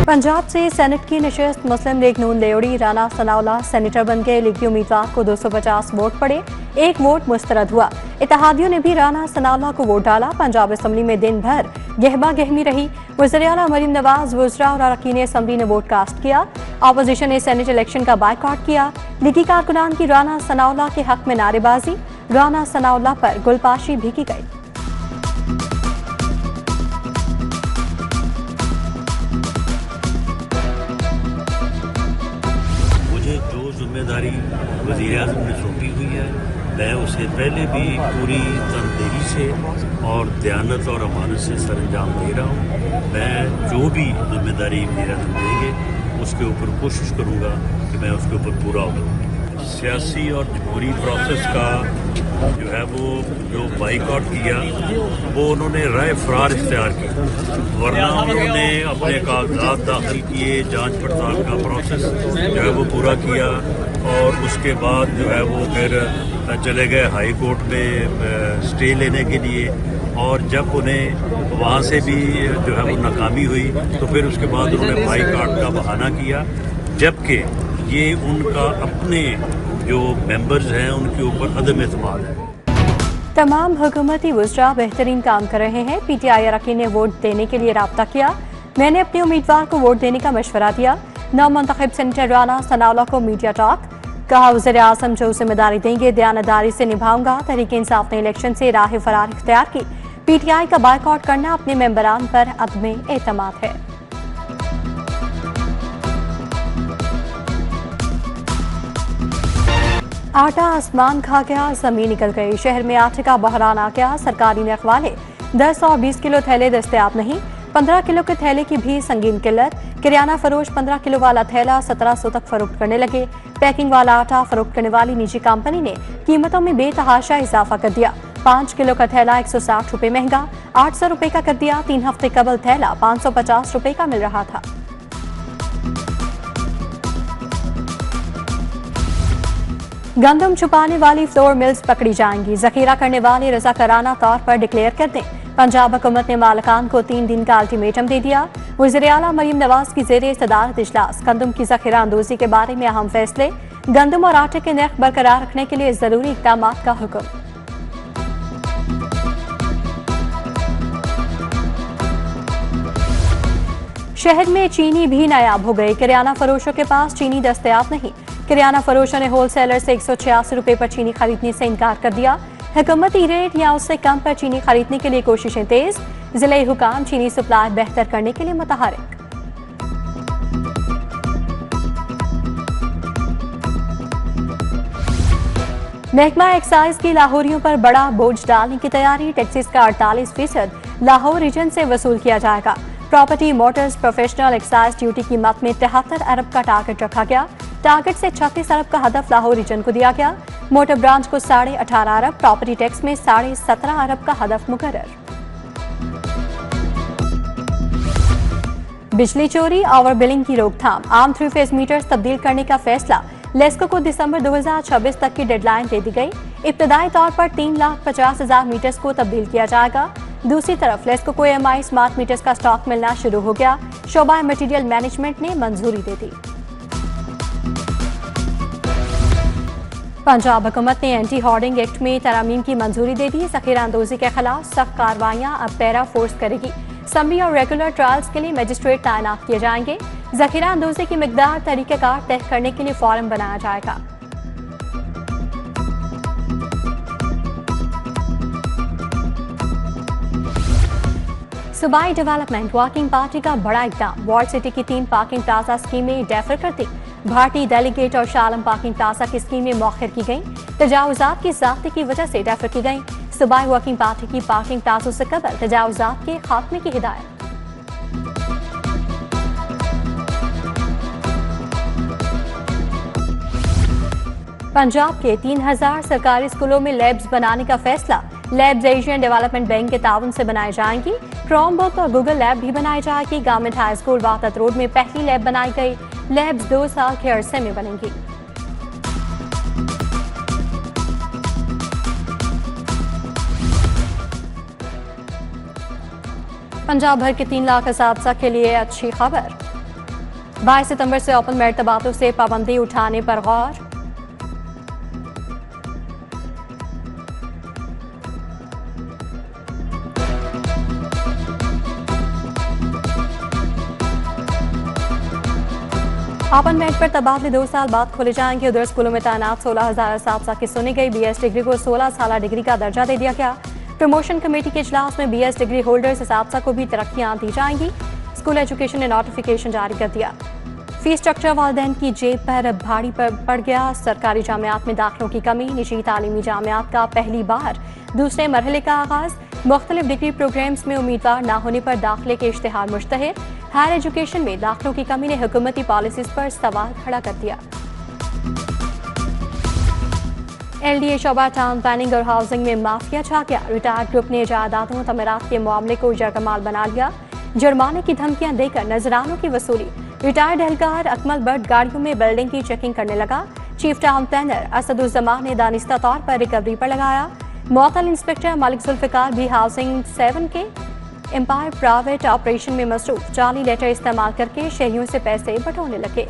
पंजाब से सेनेट की नशिस्त मुस्लिम लीग नून लेवड़ी राना सनाउल्लाह सेनेटर बन गए। लीगी उम्मीदवार को 250 वोट पड़े, 1 वोट मुस्तरद हुआ। इत्तेहादियों ने भी राना सनाउल्लाह को वोट डाला। पंजाब असम्बली में दिन भर गहमा गहमी रही। वज़ीर-ए-आला मरीम नवाज, वज़रा और अरकान असम्बली ने वोट कास्ट किया। अपोजिशन ने सेनेट इलेक्शन का बायकॉट किया। लीगी कारकुनान की राना सनाउल्लाह के हक में नारेबाजी। राना सनाउल्लाह पर गुलपाशी भी की गई। जो जिम्मेदारी वज़ीर-ए-आज़म ने सौंपी हुई है, मैं उसे पहले भी पूरी तनदेही से और दयानत और अमानत से सरअंजाम दे रहा हूँ। मैं जो भी जिम्मेदारी वज़ीर-ए-आज़म देंगे उसके ऊपर कोशिश करूँगा कि मैं उसके ऊपर पूरा उतरूँ। सियासी और जमहूरी प्रोसेस का जो है वो जो बाइकआउट किया वो उन्होंने राय फरार इख्तियार की, वरना उन्होंने अपने कागजात दाखिल किए, जांच पड़ताल का प्रोसेस जो है वो पूरा किया और उसके बाद जो है वो फिर चले गए हाई कोर्ट में स्टे लेने के लिए। और जब उन्हें वहाँ से भी जो है वो नाकामी हुई तो फिर उसके बाद उन्होंने बाइकआउट का बहाना किया, जबकि ये उनका अपने जो मेंबर्स हैं उनके ऊपर अदम एतमाद है। तमाम हुकूमती वज़रा बेहतरीन काम कर रहे हैं। PTI अरकान ने वोट देने के लिए राब्ता किया। मैंने अपने उम्मीदवार को वोट देने का मशवरा दिया। नौमुंतखब सेनेटर राना सनाउल्लाह को मीडिया टॉक, कहा वज़ीर-ए-आज़म जो जिम्मेदारी देंगे दयानतदारी से निभाऊंगा। तहरीक इंसाफ ने इलेक्शन से राह फरार इख्तियार की। PTI का बायकॉट करना अपने मेंबरान पर अदम एतमाद है। आटा आसमान खा गया, जमीन निकल गई। शहर में आटे का बहरान आ गया। सरकारी नरख वाले 10 और 20 किलो थैले दस्तयाब नहीं। 15 किलो के थैले की भी संगीन किल्लत। किराना फरोश 15 किलो वाला थैला 1700 तक फरोख्त करने लगे। पैकिंग वाला आटा फरोख्त करने वाली निजी कंपनी ने कीमतों में बेतहाशा इजाफा कर दिया। 5 किलो का थैला 160 रुपए महंगा, 800 रुपए का कर दिया। 3 हफ्ते कबल थैला 550 रुपए का मिल रहा था। गंदम छुपाने वाली फ्लोर मिल्स पकड़ी जाएंगी। जखीरा करने वाले रज़ाकाराना तौर पर डिक्लेयर कर दें। पंजाब हुकूमत ने मालिकान को 3 दिन का अल्टीमेटम दे दिया। वज़ीर-ए-आला मरीम नवाज की ज़ेरे सदारत इजलास। गंदम की जखीरा अंदोजी के बारे में अहम फैसले। गंदम और आटे के नर्ख बरकरार रखने के लिए जरूरी इक़दाम का हुक्म। शहर में चीनी भी नायाब हो गई। किराना फरोशों के पास चीनी दस्तयाब नहीं। किराना फरोशों ने होलसेलर से 186 रुपए पर चीनी खरीदने से इनकार कर दिया। हुकूमती रेट या उससे कम पर चीनी खरीदने के लिए कोशिशें तेज। जिले हुकाम चीनी सप्लाई बेहतर करने के लिए मुतहरिक। महकमा एक्साइज की लाहौरियों पर बड़ा बोझ डालने की तैयारी। टैक्सेस का 48% लाहौर रीजन से वसूल किया जाएगा। Property, Motors, professional excise duty की मद में 73 अरब का टारगेट रखा गया। टारगेट से 36 अरब का हदफ लाहौर रीजन को दिया गया। मोटर ब्रांच को 18.5 अरब, प्रॉपर्टी टैक्स में 17.5 अरब का हदफ मुकर्रर। बिजली चोरी, ओवर बिलिंग की रोकथाम। आम 3 फेज मीटर्स तब्दील करने का फैसला। लेस्को को दिसंबर 2026 तक की डेडलाइन दे दी गई। इब्तदाई तौर पर 3,50,000 मीटर्स को तब्दील किया जाएगा। दूसरी तरफ लेस्को को EMI स्मार्ट मीटर्स का स्टॉक मिलना शुरू हो गया। शोबा मटीरियल मैनेजमेंट ने मंजूरी दे दी। पंजाब हुकूमत ने एंटी हॉर्डिंग एक्ट में तरामीम की मंजूरी दे दी। जखीरा अंदोजी के खिलाफ सख्त कार्रवाइयां अब पैरा फोर्स करेगी। असम्बली और रेगुलर ट्रायल्स के लिए मजिस्ट्रेट तैनात किए जाएंगे। जखीरा अंदोजी की मिकदार तरीक़ेकार तय करने के लिए फॉर्म बनाया जाएगा। सूबाई डेवलपमेंट वर्किंग पार्टी का बड़ा इक़दाम। वार्ड सिटी की 3 पार्किंग प्लाजा स्कीमें डेफर कर दी। भारतीय डेलीगेट और शालम पार्किंग प्लाजा की स्कीमें मौखर की गई। तजावुजात की ज़्यादती की वजह से डेफर की गई। सूबाई वर्किंग पार्टी की पार्किंग प्लाजों से कबल तजावुजात के खात्मे की हिदायत। पंजाब के 3000 सरकारी स्कूलों में लैब्स बनाने का फैसला। लैब्स एशियन डेवलपमेंट बैंक के ताउन से बनाई जाएंगी। क्रोमबुक और गूगल लैब भी बनाई जाएगी। गवर्नमेंट हाई स्कूल वाहदत रोड में पहली लैब बनाई गई। लैब्स 2 साल के अरसे में बनेंगी। पंजाब भर के 3 लाख असातिज़ा के लिए अच्छी खबर। 22 सितंबर से ओपन मेरिट तबादलों से पाबंदी उठाने पर गौर। ओपन मेरिट पर तबादले 2 साल बाद खोले जाएंगे। उधर स्कूलों में तैनात 16,000 असातिज़ा की सुनी गई। BS डिग्री को 16 साल डिग्री का दर्जा दे दिया गया। प्रमोशन कमेटी के इजलास में BS डिग्री होल्डर्स असातिज़ा को भी तरक्कियां दी जाएंगी। स्कूल एजुकेशन ने नोटिफिकेशन जारी कर दिया। फीस स्ट्रक्चर वालिदैन की जेब पर भारी पड़ गया। सरकारी जामियात में दाखिलों की कमी। निजी तालीमी जामियात का पहली बार दूसरे मरहले का आगाज। मुख्तलिफ डिग्री प्रोग्राम्स में उम्मीदवार न होने पर दाखिले के इश्तिहार मुश्तहर। हायर एजुकेशन में दाखिलों की कमी ने हुकूमती पॉलिसीज पर सवाल खड़ा कर दिया। LDA शोबा टाउन प्लानिंग और हाउसिंग में माफिया छा गया। रिटायर्ड ग्रुप ने जायदादों तमीरात के मामले को जगमाल बना लिया। जुर्माने की धमकियां देकर नजरानों की वसूली। रिटायर्ड एहलकार अकमल बट गाड़ियों में बिल्डिंग की चेकिंग करने लगा। चीफ टाउन प्लानर असदुज्जमान ने दानिस्ता तौर पर रिकवरी पर लगाया। मुअत्तल इंस्पेक्टर मलिक जुल्फिकार भी हाउसिंग 7 के एम्पायर प्राइवेट ऑपरेशन में मसरूफ। जाली लेटर इस्तेमाल करके शहरियों से पैसे बटोरने लगे।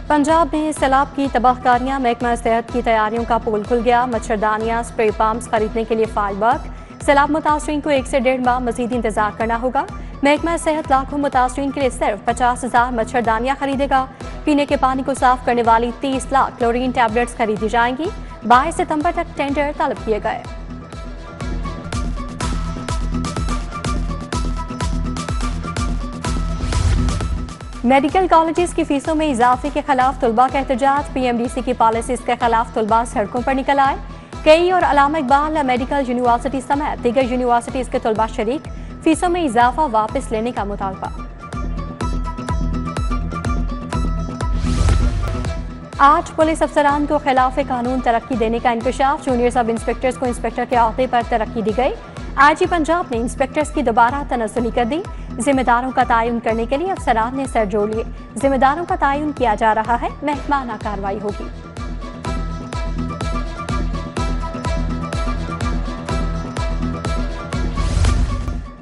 पंजाब में सैलाब की तबाहकारियां। महकमा सेहत की तैयारियों का पोल खुल गया। मच्छरदानियां, स्प्रे पम्प्स खरीदने के लिए फाइल वर्क। सैलाब मुतासरीन को 1 से 1.5 माह मजीद इंतजार करना होगा। महकमा सेहत लाखों मुतासरीन के लिए सिर्फ 50,000 मच्छरदानियां खरीदेगा। पीने के पानी को साफ करने वाली 30 लाख क्लोरीन टैबलेट्स खरीदी जाएंगी। 22 सितंबर तक टेंडर तलब किए गए। मेडिकल कॉलेजेस की फीसों में इजाफे के खिलाफ तलबा का एहतजाज। PMDC की पॉलिसीज के खिलाफ तलबा सड़कों पर निकल आए। कई और अल्लामा इकबाल मेडिकल यूनिवर्सिटी समेत दीगर यूनिवर्सिटीज के तलबा शरीक। फीसों में इजाफा वापस लेने का मुतालबा। आज पुलिस अफसरान को खिलाफ कानून तरक्की देने का इंकशाफ। जूनियर सब इंस्पेक्टर्स को इंस्पेक्टर के अहदे पर तरक्की दी गई। IG पंजाब ने इंस्पेक्टर्स की दोबारा तनज़्ज़ुली कर दी। जिम्मेदारों का तयन करने के लिए अफसरान ने सर जोड़ लिए। जिम्मेदारों का तयन किया जा रहा है, महकमाना कार्रवाई होगी।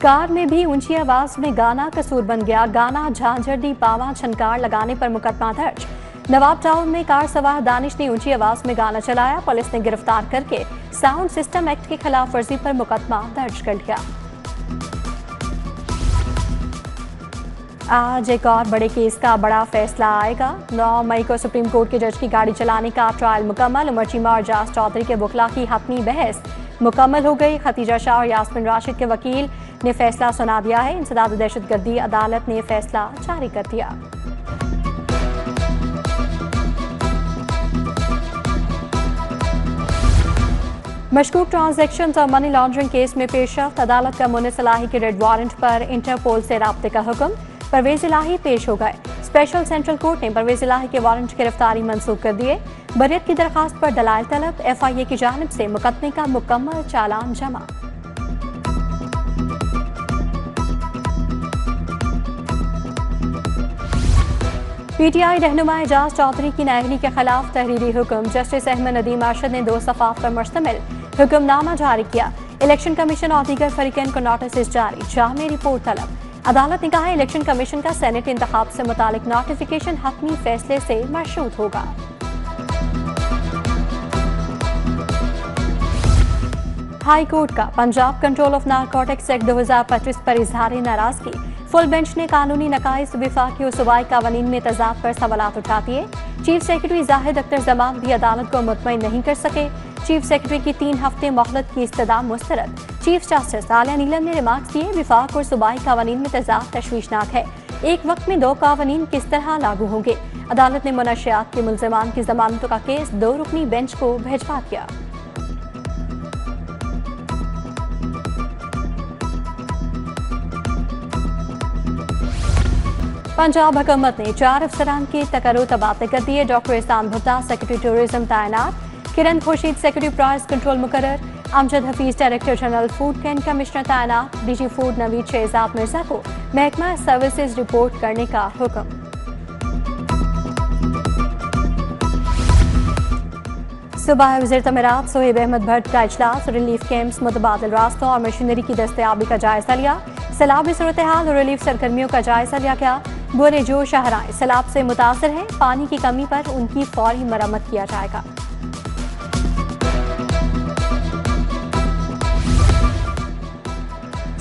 कार में भी ऊंची आवाज में गाना कसूर बन गया। गाना झांझर दी पावा छनकार लगाने पर मुकदमा दर्ज। नवाब टाउन में कार सवार दानिश ने ऊंची आवाज में गाना चलाया। पुलिस ने गिरफ्तार करके साउंड सिस्टम एक्ट की खिलाफ वर्जी पर मुकदमा दर्ज कर लिया। आज एक और बड़े केस का बड़ा फैसला आएगा। 9 मई को सुप्रीम कोर्ट के जज की गाड़ी चलाने का ट्रायल मुकम्मल। उमर चीमा और जास चौधरी के वकला की हतमी बहस मुकम्मल हो गई। खतीजा शाह और यास्मिन राशिद के वकील ने फैसला सुना दिया है। इंसदाद दहशतगर्दी अदालत ने फैसला जारी कर दिया। मशकूक ट्रांजैक्शन और मनी लॉन्ड्रिंग केस में पेशरफ्त। अदालत का मुनिस इलाही के रेड वारंट पर इंटरपोल से राब्ते का हुक्म। परवेज इलाही पेश हो गए। स्पेशल सेंट्रल कोर्ट ने परवेज इलाही के वारंट की गिरफ्तारी मंसूख कर दिए। बरियत की दरखास्त पर दलाइल तलब। FIA की जानिब से मुकदमे का मुकम्मल चालान जमा। PTI रहनुमा एजाज चौधरी की नाअहली के खिलाफ तहरीरी हुक्म। जस्टिस अहमद नदीम अरशद ने 2 सफ़ात पर मुश्तमिल हुक्मनामा जारी किया। इलेक्शन कमीशन और दीगर फरीकैन को नोटिस जारी। जामे रिपोर्ट तलब। अदालत ने कहा इलेक्शन कमीशन का सेनेट इंतखाब से मुतालिक नोटिफिकेशन हतमी फैसले से मशरूत होगा। हाई कोर्ट का Punjab control of narcotics act 2025 पर इजहार नाराजगी। फुल बेंच ने कानूनी नकाइस विफाकी और सूबाई कानून में तजाद पर सवालात उठा दिए। चीफ सेक्रेटरी जाहिद अख्तर जमान भी अदालत को मुतमईन नहीं कर सके। चीफ सेक्रेटरी की 3 हफ्ते मोहलत की इस्तदा मुस्तरद। चीफ जस्टिस आलिया नीलम ने रिमार्क्स दिए विफाक और सूबाई कानून में तजाद तशवीशनाक है। एक वक्त में 2 कानून किस तरह लागू होंगे। अदालत ने मुनशियात के मुलजमान की जमानतों का केस 2 रुकनी बेंच को भिजवा दिया। पंजाब हुकूमत ने 4 अफसरान के तकर्रुर तबादले कर दिए। डॉक्टर एहसान भुट्टा सेक्रेटरी टूरिज्म तैनात। Kiran Khurshid secretary price control मुकर्रर। Amjad Hafeez director general food कैंड कमिश्नर तैनात। DG फूड नवीद शहजाद मिर्जा को महकमा सर्विसेज रिपोर्ट करने का हुक्म। सुबह वज़ीर तमीरात सोहेब अहमद भट्ट का इजलास, रिलीफ कैंप्स, मुतबादिल रास्तों और मशीनरी की दस्तयाबी का जायजा लिया। सैलाबी सूरत हाल और रिलीफ सरगर्मियों का जायजा लिया गया। बुरे जो शहराएं सैलाब से मुतासर हैं, पानी की कमी पर उनकी फौरी मरम्मत किया जाएगा।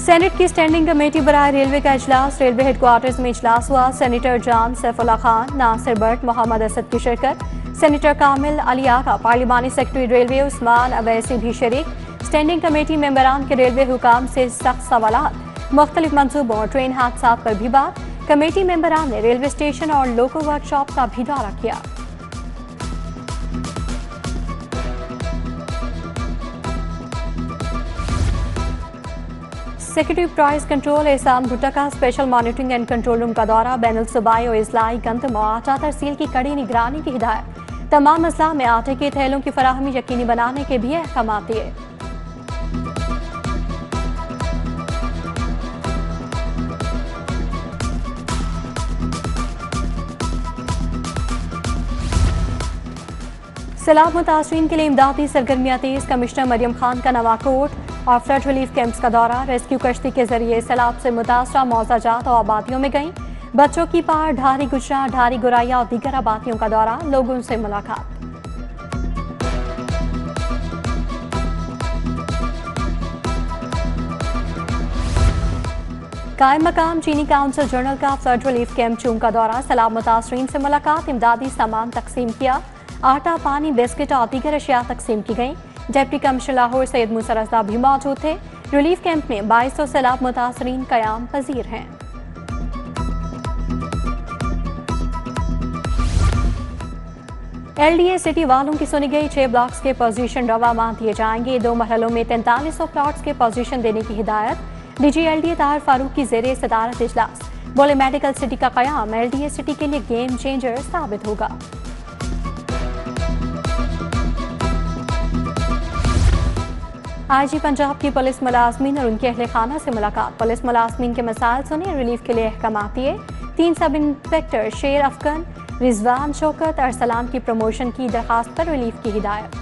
सेनेट की स्टैंडिंग कमेटी बराए रेलवे का इजलास, रेलवे हेडक्वार्टर्स में इजलास हुआ। सेनेटर जान सैफुल्लाह खान, नासिर भट्ट, मोहम्मद असद की शिरकत। सेनेटर कामिल अली आगा, पार्लिमानी सेक्रेटरी रेलवे उस्मान अवैसी भी शरीक। स्टैंडिंग कमेटी मेंबरान के रेलवे हुकाम से सख्त सवालात, मुख्तलिफ मंसूबों और ट्रेन हादसा पर भी बात। कमेटी मेंबरान ने रेलवे स्टेशन और लोको वर्कशॉप का भी दौरा किया। सेक्रेटरी प्राइस कंट्रोल एहसान भुट्टा का special monitoring and control room का दौरा, बैनुल सूबाई और इजलाई गंदम और आटा तरसील की कड़ी निगरानी की हिदायत। तमाम अजला में आटे के थैलों की फराहमी यकीनी बनाने के भी अहकाम दिए। सैलाब मुतासरीन के लिए इमदादी सरगर्मियां तेज, कमिश्नर मरियम खान का नवाकोट और फ्लड रिलीफ कैंप्स का दौरा। रेस्क्यू कश्ती के जरिए सैलाब से मुतासरा मौजाजात और आबादियों में गईं। बच्चों की पार, ढारी गुजरा, ढारी गुराया और दीगर आबादियों का दौरा, लोगों से मुलाकात। कायम मकाम चीनी काउंसिल जनरल का फ्लड रिलीफ कैंप चूम का दौरा, सैलाब मुतासरीन से मुलाकात, इमदादी सामान तकसीम किया। आटा, पानी, बिस्किट और दीगर अशिया तकसीम की गई। डिप्टी कमिश्नर लाहौर सैयद मूसा रज़ा भी मौजूद थे। रिलीफ कैंप में 2200 सैलाब मुतासरीन कयाम पजीर हैं। LDA सिटी वालों की सुनी गई 6 ब्लॉक्स के पोजीशन रवा माह दिए जाएंगे। 2 मरहलों में 4300 प्लॉट्स के पोजीशन देने की हिदायत। DG LDA ताहिर फारूक की ज़ेरे सदारत इजलास, बोले मेडिकल सिटी का कयाम LDA सिटी के लिए गेम चेंजर साबित होगा। IG पंजाब की पुलिस मुलाजमीन और उनके अहले खाना से मुलाकात, पुलिस मुलाजमीन के मसाइल सुने, रिलीफ के लिए अहकाम दिए। 3 सब इंस्पेक्टर शेर अफगन, रिजवान शौकत, अरसलान की प्रमोशन की दरखास्त पर रिलीफ की हिदायत।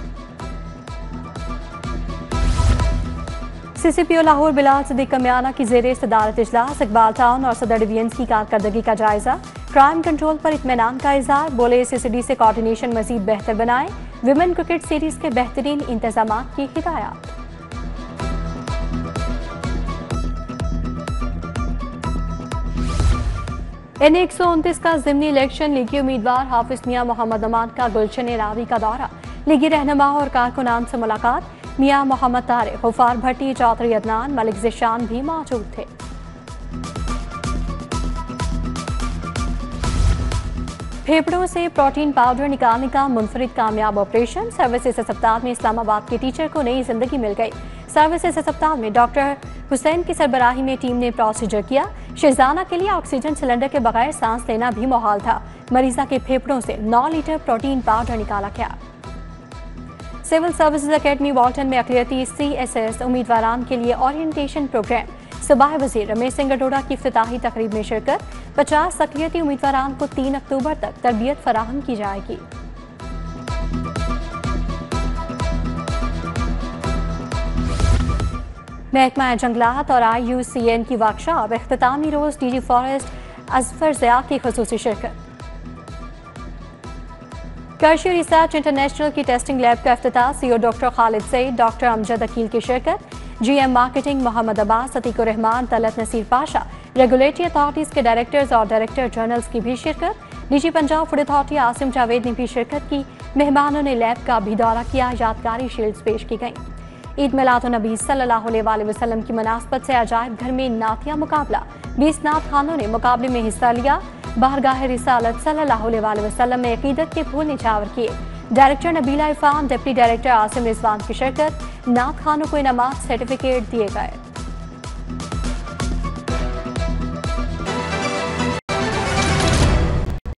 CCPO लाहौर बिलाल सिद्दीक कमियाना की ज़ेरे सदारत इजलास, इकबाल टाउन और सदर डिवीजन की कारकर्दगी का जायजा, क्राइम कंट्रोल पर इत्मीनान का इज़हार, बोले CCD से कोऑर्डिनेशन मजीद बेहतर बनाए। विमेन क्रिकेट सीरीज के बेहतरीन इंतजाम की हिदायत। N129 का ज़िमनी इलेक्शन, लीगी उम्मीदवार हाफिज मियां मोहम्मद अमान का गुलशन रावी का दौरा, लीगी रहनुमा और कारकुनान से मुलाकात। मियां मोहम्मद तारिक, गफ्फार भट्टी, चौधरी अदनान, मलिक ज़िशान भी मौजूद थे। फेफड़ों से प्रोटीन पाउडर निकालने का मुनफरिद कामयाब ऑपरेशन, सर्विसेज अस्पताल में इस्लामाबाद के टीचर को नई जिंदगी मिल गई। सर्विसेज अस्पताल में डॉक्टर हुसैन की सरबराही में टीम ने प्रोसीजर किया। शेजाना के लिए ऑक्सीजन सिलेंडर के बगैर सांस लेना भी मुहाल था। मरीजा के फेफड़ों से 9 लीटर प्रोटीन पाउडर निकाला गया। सिविल सर्विसेज अकेडमी वाल्टन में अक़लियती CSS उम्मीदवारान के लिए ओरिएंटेशन प्रोग्राम, सूबाई वज़ीर रमेश सिंह गडोड़ा की इफ्तिताही तकरीब में शिरकत। 50 अक़लियती उम्मीदवारान को 3 अक्टूबर तक तरबियत फराहम की जाएगी। महकमा जंगलात और IUCN की वर्कशॉप, इख्तितामी रोज DG फॉरेस्ट अजफर ज़िया की ख़ुसूसी शिरकत। कर्शी रिसर्च इंटरनेशनल की टेस्टिंग लैब का इफ्तिताह, CO doctor Khalid Saeed, doctor Amjad Aqeel की शिरकत। GM marketing Mohammad Abbas, Atiqur Rehman, Talat Naseer Pasha, regulatory authorities के डायरेक्टर्स और डायरेक्टर जनरल्स की भी शिरकत। DG Punjab food authority Asim Javed ने भी शिरकत की। मेहमानों ने लैब का भी दौरा किया, यादगारी शील्ड्स पेश की गईं। ईद मिलादुन्नबी सल्लल्लाहु अलैहि वसल्लम की मुनासबत से अजायब घर में नातिया मुकाबला, 20 नात खानों ने मुकाबले में हिस्सा लिया। बारगाह रिसालत सल्लल्लाहु अलैहि वसल्लम में अकीदत के फूल निछावर किए। Director Nabila Irfan, deputy director Asim Rizwan की शिरकत। नात खानों को इनामात सर्टिफिकेट दिए गए।